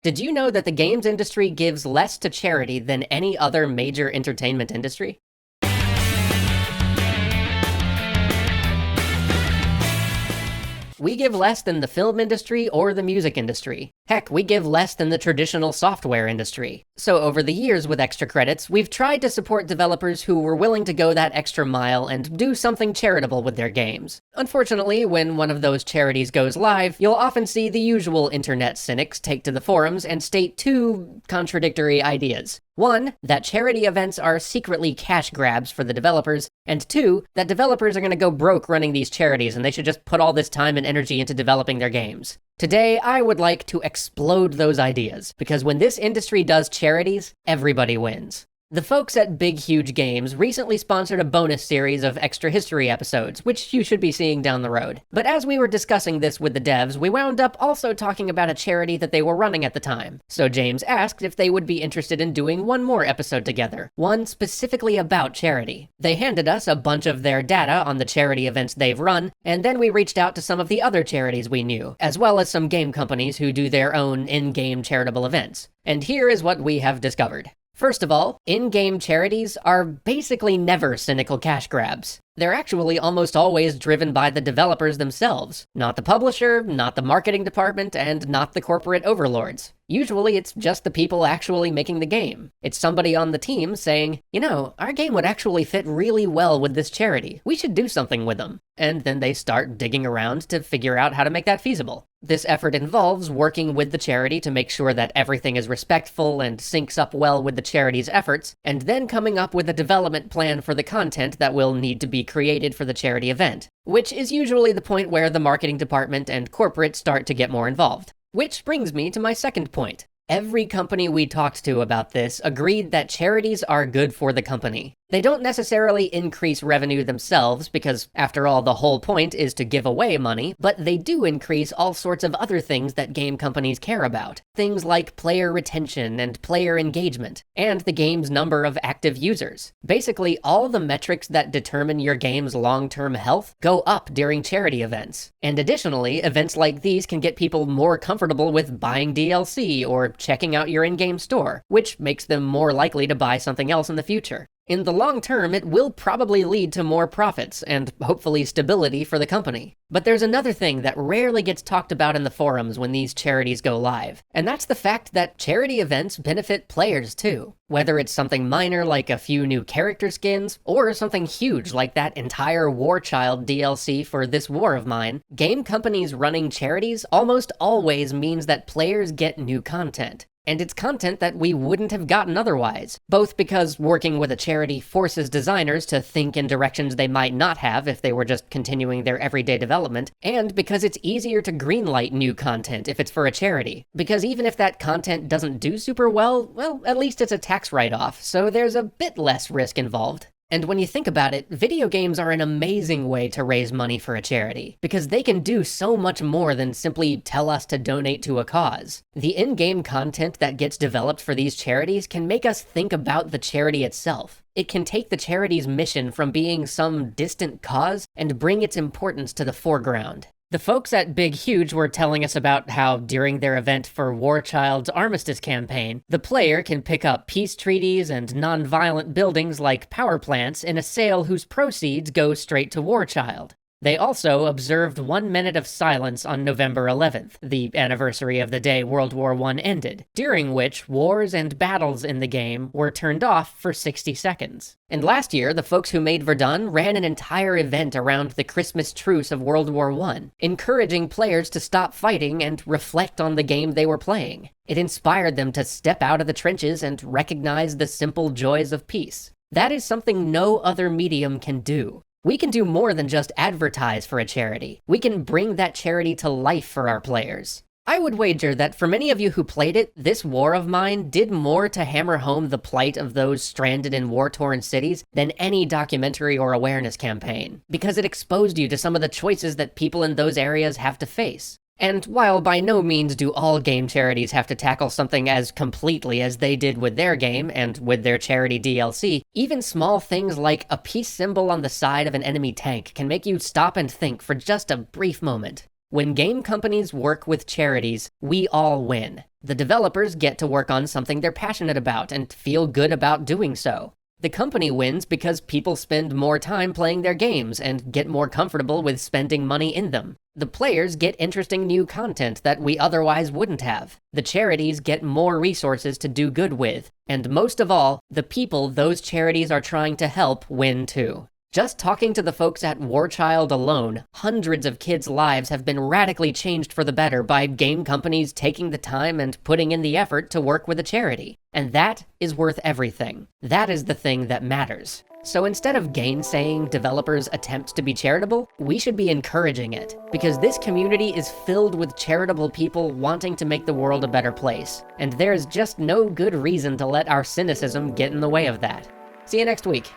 Did you know that the games industry gives less to charity than any other major entertainment industry? We give less than the film industry or the music industry. Heck, we give less than the traditional software industry. So over the years with Extra Credits, we've tried to support developers who were willing to go that extra mile and do something charitable with their games. Unfortunately, when one of those charities goes live, you'll often see the usual internet cynics take to the forums and state two contradictory ideas. One, that charity events are secretly cash grabs for the developers, and two, that developers are going to go broke running these charities and they should just put all this time and energy into developing their games. Today, I would like to explode those ideas, because when this industry does charities, everybody wins. The folks at Big Huge Games recently sponsored a bonus series of Extra History episodes, which you should be seeing down the road. But as we were discussing this with the devs, we wound up also talking about a charity that they were running at the time. So James asked if they would be interested in doing one more episode together, one specifically about charity. They handed us a bunch of their data on the charity events they've run, and then we reached out to some of the other charities we knew, as well as some game companies who do their own in-game charitable events. And here is what we have discovered. First of all, in-game charities are basically never cynical cash grabs. They're actually almost always driven by the developers themselves, not the publisher, not the marketing department, and not the corporate overlords. Usually it's just the people actually making the game. It's somebody on the team saying, you know, our game would actually fit really well with this charity. We should do something with them. And then they start digging around to figure out how to make that feasible. This effort involves working with the charity to make sure that everything is respectful and syncs up well with the charity's efforts, and then coming up with a development plan for the content that will need to be created for the charity event, which is usually the point where the marketing department and corporate start to get more involved. Which brings me to my second point. Every company we talked to about this agreed that charities are good for the company. They don't necessarily increase revenue themselves, because after all, the whole point is to give away money, but they do increase all sorts of other things that game companies care about. Things like player retention and player engagement, and the game's number of active users. Basically, all the metrics that determine your game's long-term health go up during charity events. And additionally, events like these can get people more comfortable with buying DLC or checking out your in-game store, which makes them more likely to buy something else in the future. In the long term, it will probably lead to more profits and hopefully stability for the company. But there's another thing that rarely gets talked about in the forums when these charities go live, and that's the fact that charity events benefit players too. Whether it's something minor like a few new character skins, or something huge like that entire War Child DLC for This War of Mine, game companies running charities almost always means that players get new content. And it's content that we wouldn't have gotten otherwise, both because working with a charity forces designers to think in directions they might not have if they were just continuing their everyday development, and because it's easier to greenlight new content if it's for a charity. Because even if that content doesn't do super well, at least it's a tax write-off, so there's a bit less risk involved. And when you think about it, video games are an amazing way to raise money for a charity, because they can do so much more than simply tell us to donate to a cause. The in-game content that gets developed for these charities can make us think about the charity itself. It can take the charity's mission from being some distant cause and bring its importance to the foreground. The folks at Big Huge were telling us about how, during their event for War Child's Armistice campaign, the player can pick up peace treaties and non-violent buildings like power plants in a sale whose proceeds go straight to War Child. They also observed 1 minute of silence on November 11th, the anniversary of the day World War I ended, during which wars and battles in the game were turned off for 60 seconds. And last year, the folks who made Verdun ran an entire event around the Christmas truce of World War I, encouraging players to stop fighting and reflect on the game they were playing. It inspired them to step out of the trenches and recognize the simple joys of peace. That is something no other medium can do. We can do more than just advertise for a charity. We can bring that charity to life for our players. I would wager that for many of you who played it, this War of Mine did more to hammer home the plight of those stranded in war-torn cities than any documentary or awareness campaign, because it exposed you to some of the choices that people in those areas have to face. And while by no means do all game charities have to tackle something as completely as they did with their game and with their charity DLC, even small things like a peace symbol on the side of an enemy tank can make you stop and think for just a brief moment. When game companies work with charities, we all win. The developers get to work on something they're passionate about and feel good about doing so. The company wins because people spend more time playing their games and get more comfortable with spending money in them. The players get interesting new content that we otherwise wouldn't have. The charities get more resources to do good with. And most of all, the people those charities are trying to help win too. Just talking to the folks at War Child alone, hundreds of kids' lives have been radically changed for the better by game companies taking the time and putting in the effort to work with a charity. And that is worth everything. That is the thing that matters. So instead of gainsaying developers' attempts to be charitable, we should be encouraging it, because this community is filled with charitable people wanting to make the world a better place. And there is just no good reason to let our cynicism get in the way of that. See you next week.